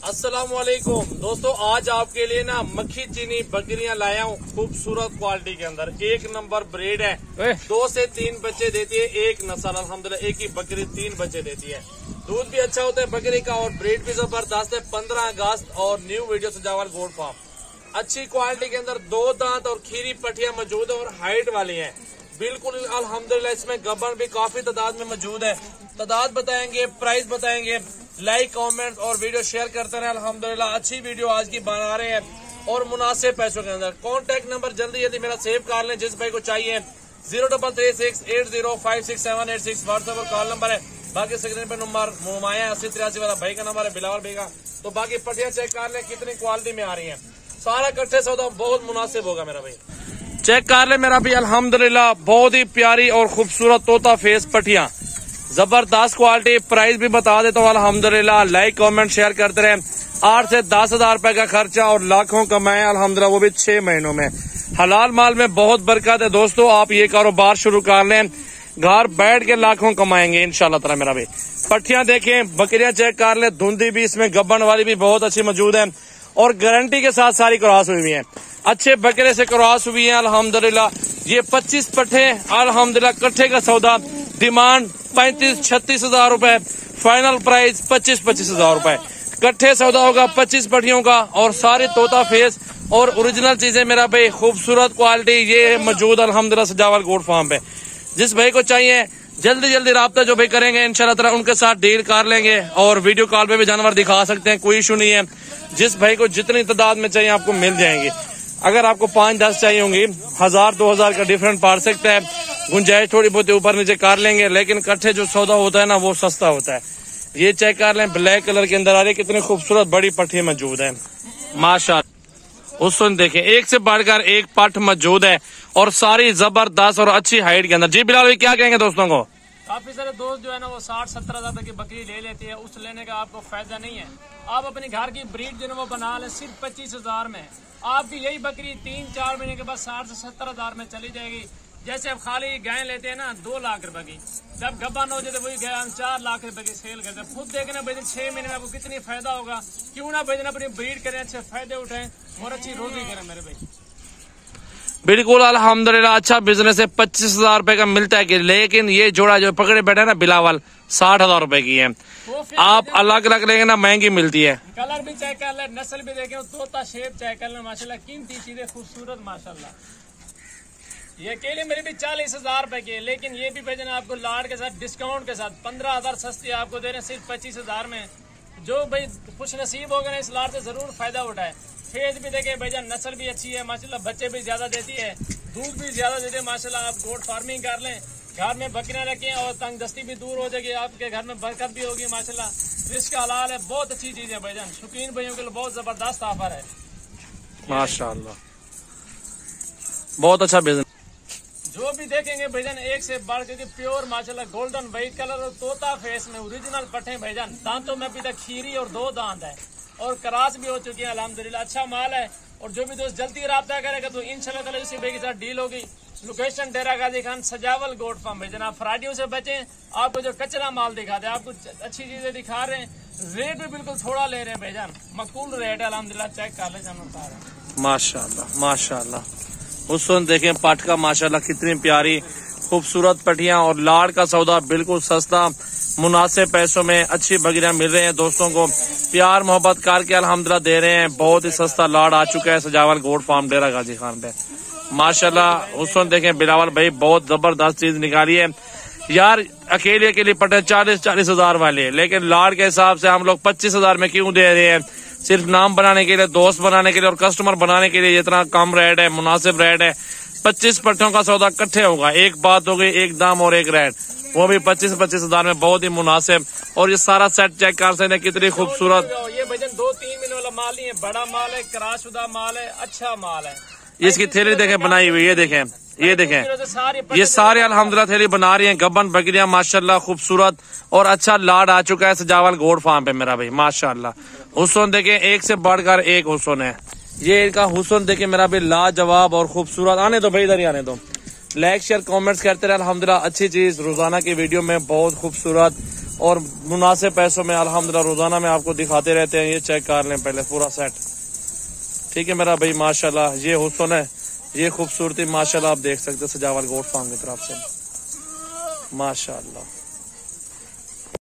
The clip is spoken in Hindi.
अस्सलामुअलैकुम दोस्तों, आज आपके लिए ना मक्खी चीनी बकरियां लाया हूँ खूबसूरत क्वालिटी के अंदर। एक नंबर ब्रीड है, 2 से 3 बच्चे देती है एक नस्ल। अल्हम्दुलिल्लाह एक ही बकरी 3 बच्चे देती है। दूध भी अच्छा होता है बकरी का और ब्रीड भी जबरदस्त है। 15 अगस्त और न्यू वीडियो सजावल गोट फार्म। अच्छी क्वालिटी के अंदर 2 दांत और खीरी पट्टियां मौजूद है और हाइट वाली है बिल्कुल अल्हम्दुलिल्लाह। इसमें गब्बर भी काफी तादाद में मौजूद है। तादाद बताएंगे, प्राइस बताएंगे। लाइक, कमेंट और वीडियो शेयर करते रहे। अल्हम्दुलिल्लाह अच्छी वीडियो आज की बना रहे हैं और मुनासिब पैसों के अंदर। कॉन्टेक्ट नंबर जल्दी जल्दी मेरा सेव कर लें जिस भाई को चाहिए। 033680567886 व्हाट्सएप और कॉल नंबर है। बाकी स्क्रीन पर नंबर मुमाया 8083 वाला भाई का नंबर है, बिलावल भाई का। तो बाकी पट्टियां चेक कर लें कितनी क्वालिटी में आ रही है। सारा इकट्ठे सौदा बहुत मुनासिब होगा मेरा भाई। चेक कर ले मेरा भी अल्हम्दुलिल्लाह बहुत ही प्यारी और खूबसूरत तोता फेस पट्टियां, जबरदस्त क्वालिटी। प्राइस भी बता देता हूँ अल्हम्दुलिल्लाह। लाइक कमेंट शेयर करते रहे। 8 से 10 हजार रुपए का खर्चा और लाखों कमाए अल्हम्दुलिल्लाह, वो भी 6 महीनों में। हलाल माल में बहुत बरकत है दोस्तों। आप ये कारोबार शुरू कर लें, घर बैठ के लाखों कमाएंगे इंशाल्लाह ताला मेरा भाई। पट्टियां देखें, बकरियां चेक कर ले। धुंधी भी इसमें गब्बन वाली भी बहुत अच्छी मौजूद है और गारंटी के साथ सारी क्रॉस हुई है। अच्छे बकरे से क्रॉस हुई है अल्हम्दुलिल्लाह। ये 25 पट्टे अल्हम्दुलिल्लाह कट्ठे का सौदा। डिमांड 35-36 हजार रुपए, फाइनल प्राइस 25-25 हजार रुपए। कट्ठे सौदा होगा 25 पट्टियों का और सारे तोता फेस और ओरिजिनल चीजें मेरा भाई। खूबसूरत क्वालिटी ये मौजूद अल्हम्दुलिल्लाह सजावल गोट फार्म पे। जिस भाई को चाहिए जल्दी जल्दी राब्ता जो भाई करेंगे इंशाल्लाह ताला उनके साथ डील कर लेंगे और वीडियो कॉल पे भी जानवर दिखा सकते हैं, कोई इशू नहीं है। जिस भाई को जितनी तादाद में चाहिए आपको मिल जाएंगे। अगर आपको 5-10 चाहिए होंगी 1000-2000 का डिफरेंट पड़ सकता है। गुंजाइश थोड़ी बहुत ऊपर नीचे कर लेंगे, लेकिन कट्ठे जो सौदा होता है ना वो सस्ता होता है। ये चेक कर लें, ब्लैक कलर के अंदर आ रही है, कितनी खूबसूरत बड़ी पट्टी मौजूद है माशाअल्लाह। उसमें देखें एक से बढ़कर एक पट मौजूद है और सारी जबरदस्त और अच्छी हाइट के अंदर। जी बिलाल भाई क्या कहेंगे दोस्तों को? काफी सारे दोस्त जो है ना वो 60-70 हजार तक की बकरी ले लेती है, उस लेने का आपको फायदा नहीं है। आप अपने घर की ब्रीड जो है वो बना ले सिर्फ 25 हजार में। आपकी यही बकरी 3-4 महीने के बाद 60 से 70 हजार में चली जाएगी। जैसे अब खाली गाय लेते हैं ना 2 लाख रुपए की, जब गब्बन हो जाते वही गाय हम 4 लाख रुपए की सेल करते हैं। खुद देखना भाई 6 महीने में आपको कितनी फायदा होगा। क्यों ना भाई अपनी ब्रीड करें, अच्छे फायदे उठाएं और अच्छी रोजी करें मेरे भाई। बिल्कुल अल्हम्दुलिल्लाह अच्छा बिजनेस है। 25 हजार रुपए का मिलता है कि, लेकिन ये जोड़ा जो पकड़े बैठे है ना बिलावल 60 हजार रुपए की है। आप अलग अलग लेंगे ना महंगी मिलती है। कलर भी चेक कर ले, नस्ल भी देखें, तोता शेप चेक कर ले माशाल्लाह। कीमती चीजें खूबसूरत माशाल्लाह। ये अकेले मेरे भी 40 हजार रुपए की है, लेकिन ये भी भेजना आपको लाड के साथ डिस्काउंट के साथ 15 हजार सस्ती आपको दे रहे हैं सिर्फ 25 हजार में। जो भाई खुश नसीब होगा ना इस लाड से जरूर फायदा उठाए। फेज भी देखे भाईजान, नस्ल भी अच्छी है माशाल्लाह, बच्चे भी ज्यादा देती है, दूध भी ज्यादा देते हैं माशाल्लाह। आप गोट फार्मिंग कर लें, घर में बकरियां रखें और तंग दस्ती भी दूर हो जाएगी, आपके घर में बरकत भी होगी माशाल्लाह। रिस्क हलाल है, बहुत अच्छी चीज है भाईजान। शौकीन भाइयों के लिए बहुत जबरदस्त ऑफर है माशाल्लाह, बहुत अच्छा बिजनेस। जो भी देखेंगे भाईजान एक से बढ़ के प्योर माशाल्लाह गोल्डन व्हाइट कलर और तोता फेस में ओरिजिनल पट्टे भाईजान। दांतों में अभी तक खीरी और 2 दांत है और क्रास भी हो चुकी है अल्हम्दुलिल्लाह। अच्छा माल है और जो भी दोस्त जल्दी राब्ता करेगा तो इंशाल्लाह ताला इसी भाई के साथ डील होगी। लोकेशन डेरा गाजी खान सजावल गोट फार्म भाईजान। आप फ्राडियों से बचें, आपको जो कचरा माल दिखा दे, आपको अच्छी चीजें दिखा रहे हैं। रेट भी बिल्कुल थोड़ा ले रहे हैं भाईजान, मकबूल रेट है अल्हम्दुलिल्लाह। चेक कर ले जानवर माशाल्लाह माशाल्लाह। उस देखें पाठ का माशाल्लाह कितनी प्यारी खूबसूरत पट्टियां और लाड़ का सौदा बिल्कुल सस्ता मुनासिब पैसों में अच्छी बकरियां मिल रहे हैं दोस्तों को। प्यार मोहब्बत करके अल्हम्दुलिल्लाह दे रहे हैं। बहुत ही सस्ता लाड़ आ चुका है सजावल गोट फार्म डेरा गाजी खान पे माशाल्लाह। उस देखें बिलावल भाई बहुत जबरदस्त चीज निकाली है यार। अकेले पट्टे 40-40 हजार वाले, लेकिन लाड़ के हिसाब से हम लोग 25 हजार में क्यों दे रहे हैं? सिर्फ नाम बनाने के लिए, दोस्त बनाने के लिए और कस्टमर बनाने के लिए इतना कम रेट है, मुनासिब रेट है। 25 पट्टों का सौदा इकट्ठे होगा। एक बात हो गई, एक दाम और एक रेट, वो भी 25-25 हजार में बहुत ही मुनासिब। और ये सारा सेट चेक कर सकते हैं कितनी खूबसूरत। ये भजन 2-3 महीने वाला माल नहीं है, बड़ा माल है, क्रॉसशुदा माल है, अच्छा माल है। इसकी थैली देखें बनाई हुई, ये देखें, ये देखें, ये सारे अल्हम्दुलिल्लाह थैली बना रही हैं। गब्बन बकरियां माशाल्लाह खूबसूरत और अच्छा लाड आ चुका है सजावल गोट फार्म पे मेरा भाई माशाल्लाह। हुस्न देखें एक से बढ़कर एक हुस्न है। ये इनका हुस्न देखें मेरा भाई लाजवाब और खूबसूरत। आने दो भाई, इधर ही आने दो। लाइक शेयर कमेंट्स करते रहे अल्हम्दुलिल्लाह। अच्छी चीज रोजाना की वीडियो में बहुत खूबसूरत और मुनासिब पैसों में अल्हम्दुलिल्लाह रोजाना में आपको दिखाते रहते हैं। ये चेक कर लें पहले पूरा सेट, ठीक है मेरा भाई। माशाल्लाह ये हुस्न है, ये खूबसूरती माशाल्लाह आप देख सकते हैं सजावल गोट फार्म की तरफ से, माशाल्लाह।